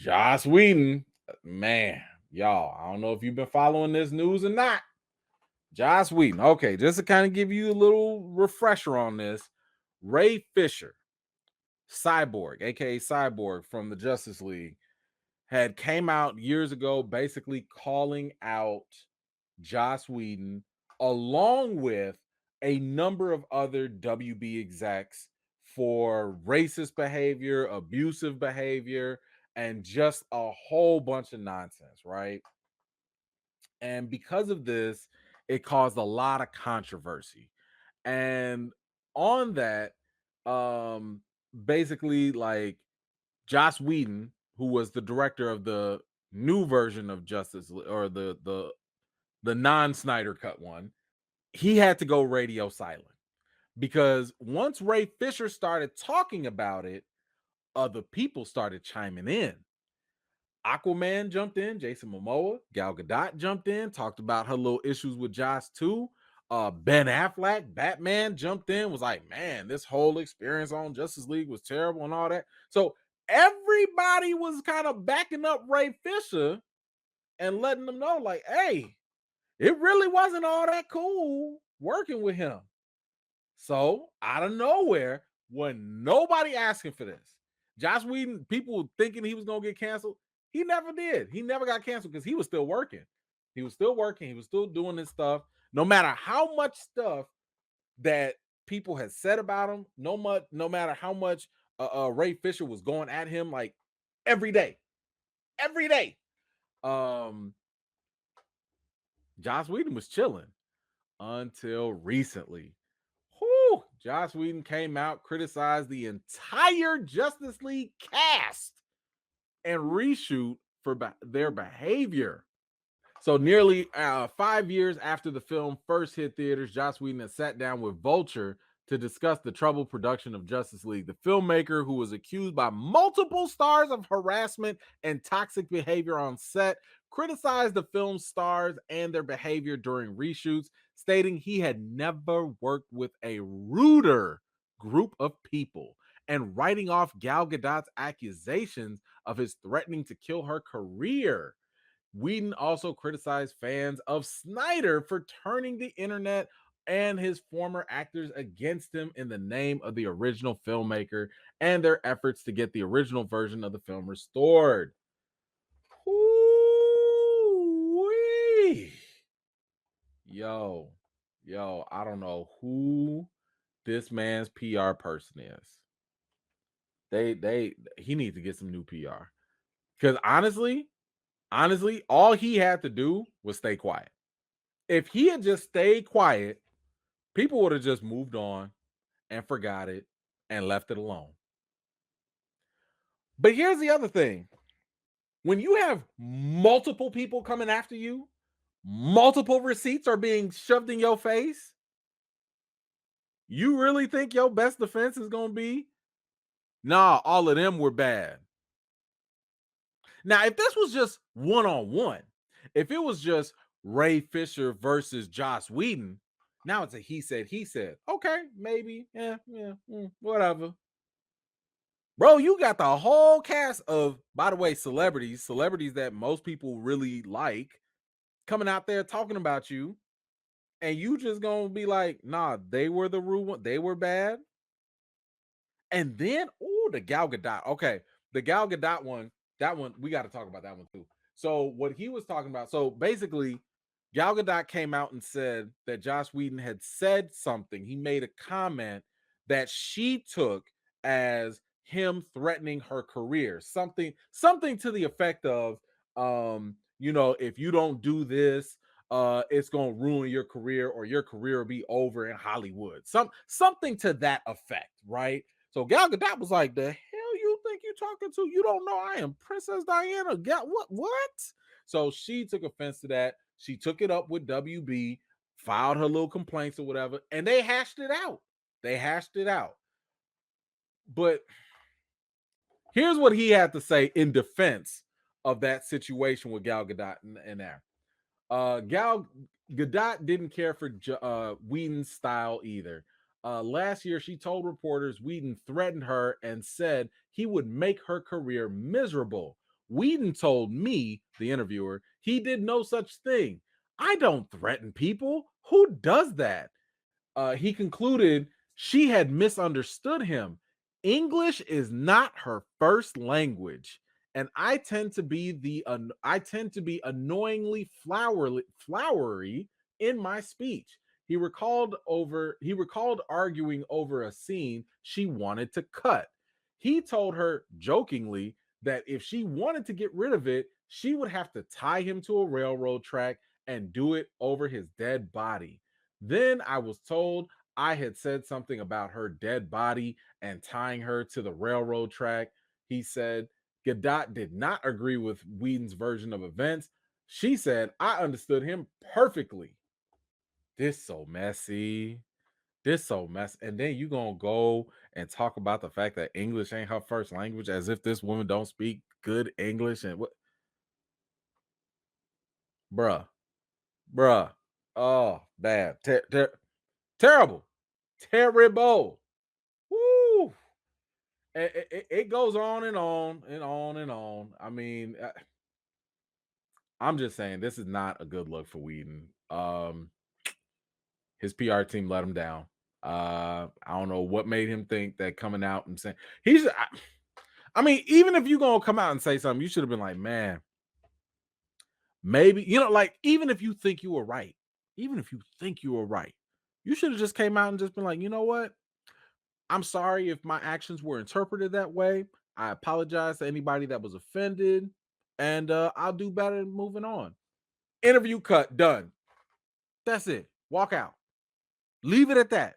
Joss Whedon, man, y'all, I don't know if you've been following this news or not. Joss Whedon. Okay, just to kind of give you a little refresher on this, Ray Fisher, Cyborg, aka Cyborg from the Justice League, had came out years ago basically calling out Joss Whedon along with a number of other WB execs for racist behavior, abusive behavior, and just a whole bunch of nonsense, right? And because of this, it caused a lot of controversy. And on that, um, basically, like Joss Whedon, who was the director of the new version of Justice or the non-Snyder cut one, he had to go radio silent because once Ray Fisher started talking about it, other people started chiming in. Aquaman jumped in, Jason Momoa, Gal Gadot jumped in, talked about her little issues with Joss too. Ben Affleck, Batman jumped in, was like, man, this whole experience on Justice League was terrible and all that. So everybody was kind of backing up Ray Fisher and letting them know, like, hey, it really wasn't all that cool working with him. So out of nowhere, when nobody asking for this, Joss Whedon, people thinking he was gonna get canceled, he never did. He never got canceled because he was still working. He was still working. He was still doing this stuff. No matter how much stuff that people had said about him, no matter how much Ray Fisher was going at him, like every day, every day. Um, Joss Whedon was chilling until recently. Whew, Joss Whedon came out, criticized the entire Justice League cast and reshoot for their behavior. So nearly 5 years after the film first hit theaters, Joss Whedon has sat down with Vulture to discuss the troubled production of Justice League. The filmmaker, who was accused by multiple stars of harassment and toxic behavior on set, criticized the film's stars and their behavior during reshoots, stating he had never worked with a ruder group of people and writing off Gal Gadot's accusations of his threatening to kill her career. Whedon also criticized fans of Snyder for turning the internet and his former actors against him in the name of the original filmmaker and their efforts to get the original version of the film restored. Ooh-wee. Yo, I don't know who this man's PR person is. He needs to get some new PR. Because honestly, all he had to do was stay quiet. If he had just stayed quiet, people would have just moved on and forgot it and left it alone. But here's the other thing. When you have multiple people coming after you, multiple receipts are being shoved in your face, you really think your best defense is going to be, nah, all of them were bad. Now, if this was just one-on-one, if it was just Ray Fisher versus Joss Whedon, now it's a he said. Okay, maybe. Whatever. Bro, you got the whole cast of, by the way, celebrities that most people really like, coming out there talking about you, and you just gonna be like, nah, they were the rude one, they were bad. And then, the Gal Gadot. Okay, the Gal Gadot one, that one, we got to talk about that one too. So, what he was talking about, so basically, Gal Gadot came out and said that Joss Whedon had said something. He made a comment that she took as him threatening her career. Something to the effect of, if you don't do this, it's gonna ruin your career, or your career will be over in Hollywood. Something to that effect, right? So Gal Gadot was like, "The hell you think you talking to? You don't know I am Princess Diana." What? So she took offense to that. She took it up with WB, filed her little complaints or whatever, and they hashed it out. But here's what he had to say in defense of that situation with Gal Gadot in there. Gal Gadot didn't care for Whedon's style either. Last year, she told reporters Whedon threatened her and said he would make her career miserable. Whedon told me, the interviewer, he did no such thing. I don't threaten people. Who does that? He concluded she had misunderstood him. English is not her first language, and I tend to be annoyingly flowery in my speech. He recalled arguing over a scene she wanted to cut. He told her jokingly that if she wanted to get rid of it, she would have to tie him to a railroad track and do it over his dead body. Then I was told I had said something about her dead body and tying her to the railroad track. He said Gadot did not agree with Whedon's version of events. She said, I understood him perfectly. This so messy. This so mess. And then you gonna go and talk about the fact that English ain't her first language as if this woman don't speak good English and what, bruh, bruh. Oh, bad. Terrible. Terrible. Woo! It goes on and on and on and on. I mean, I'm just saying this is not a good look for Whedon. His PR team let him down. I don't know what made him think that coming out and saying I mean, even if you gonna come out and say something, you should have been like, man, maybe like even if you think you were right, you should have just came out and just been like, you know what? I'm sorry if my actions were interpreted that way. I apologize to anybody that was offended, and I'll do better moving on. Interview cut, done. That's it. Walk out. Leave it at that.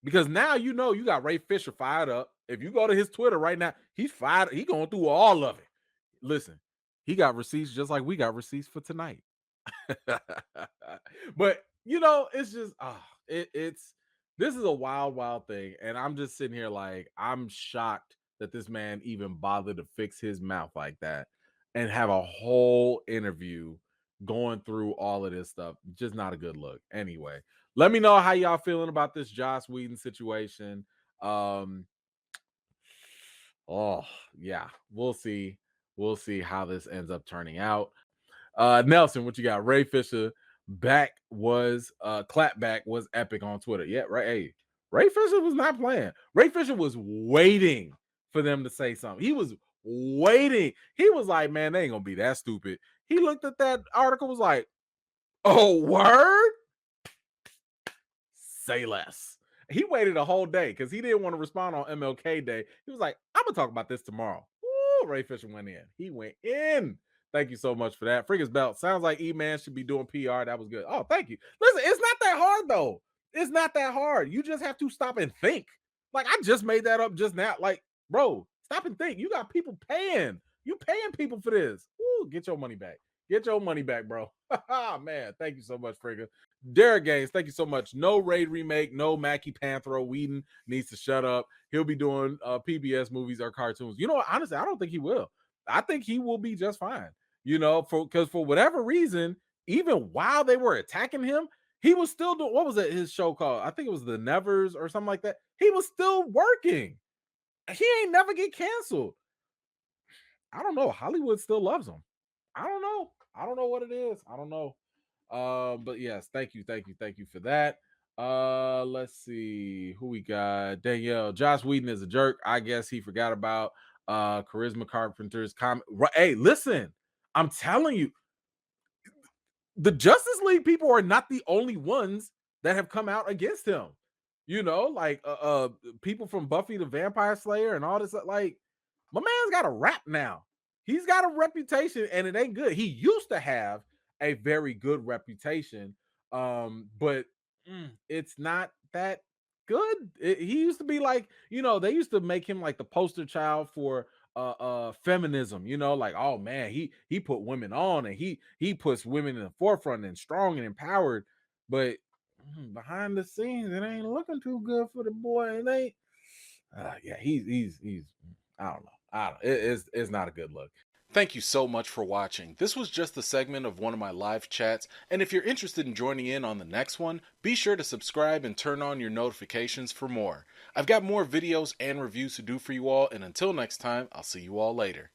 Because now you know you got Ray Fisher fired up. If you go to his Twitter right now, he's fired. He going through all of it. Listen, he got receipts just like we got receipts for tonight. But it's just it's this is a wild, wild thing. And I'm just sitting here like I'm shocked that this man even bothered to fix his mouth like that and have a whole interview going through all of this stuff. Just not a good look. Anyway, let me know how y'all feeling about this Joss Whedon situation. Oh yeah, we'll see. We'll see how this ends up turning out. Nelson, what you got? Ray Fisher clapback was epic on Twitter. Yeah, right. Hey, Ray Fisher was not playing. Ray Fisher was waiting for them to say something. He was waiting. He was like, man, they ain't gonna be that stupid. He looked at that article, was like, oh, word? Say less. He waited a whole day because he didn't want to respond on MLK Day. He was like, I'm gonna talk about this tomorrow. Woo, Ray Fisher went in. He went in. Thank you so much for that. Friggers belt. Sounds like E-Man should be doing PR. That was good. Oh, thank you. Listen, it's not that hard though. It's not that hard. You just have to stop and think. Like I just made that up just now. Like, bro, stop and think. You got people paying. You paying people for this. Woo, get your money back. Get your money back, bro. Man, thank you so much, Frigga. Derek Gaines, thank you so much. No Raid remake, no Mackie Panthro. Whedon needs to shut up. He'll be doing PBS movies or cartoons. Honestly, I don't think he will. I think he will be just fine. Because for whatever reason, even while they were attacking him, he was still doing, what was it, his show called? I think it was The Nevers or something like that. He was still working. He ain't never get canceled. I don't know. Hollywood still loves him. I don't know. I don't know what it is. I don't know. But yes, thank you for that. Let's see who we got. Danielle, Joss Whedon is a jerk. I guess he forgot about Charisma Carpenter's comment. Hey, listen, I'm telling you, the Justice League people are not the only ones that have come out against him. Like people from Buffy the Vampire Slayer and all this. Like, my man's got a rap now. He's got a reputation, and it ain't good. He used to have a very good reputation, but it's not that good. He used to be like, they used to make him like the poster child for feminism, like, oh man, he put women on, and he puts women in the forefront and strong and empowered, but behind the scenes it ain't looking too good for the boy. It ain't yeah, he's I don't know. It's not a good look. Thank you so much for watching. This was just a segment of one of my live chats, and if you're interested in joining in on the next one, be sure to subscribe and turn on your notifications for more. I've got more videos and reviews to do for you all, and until next time, I'll see you all later.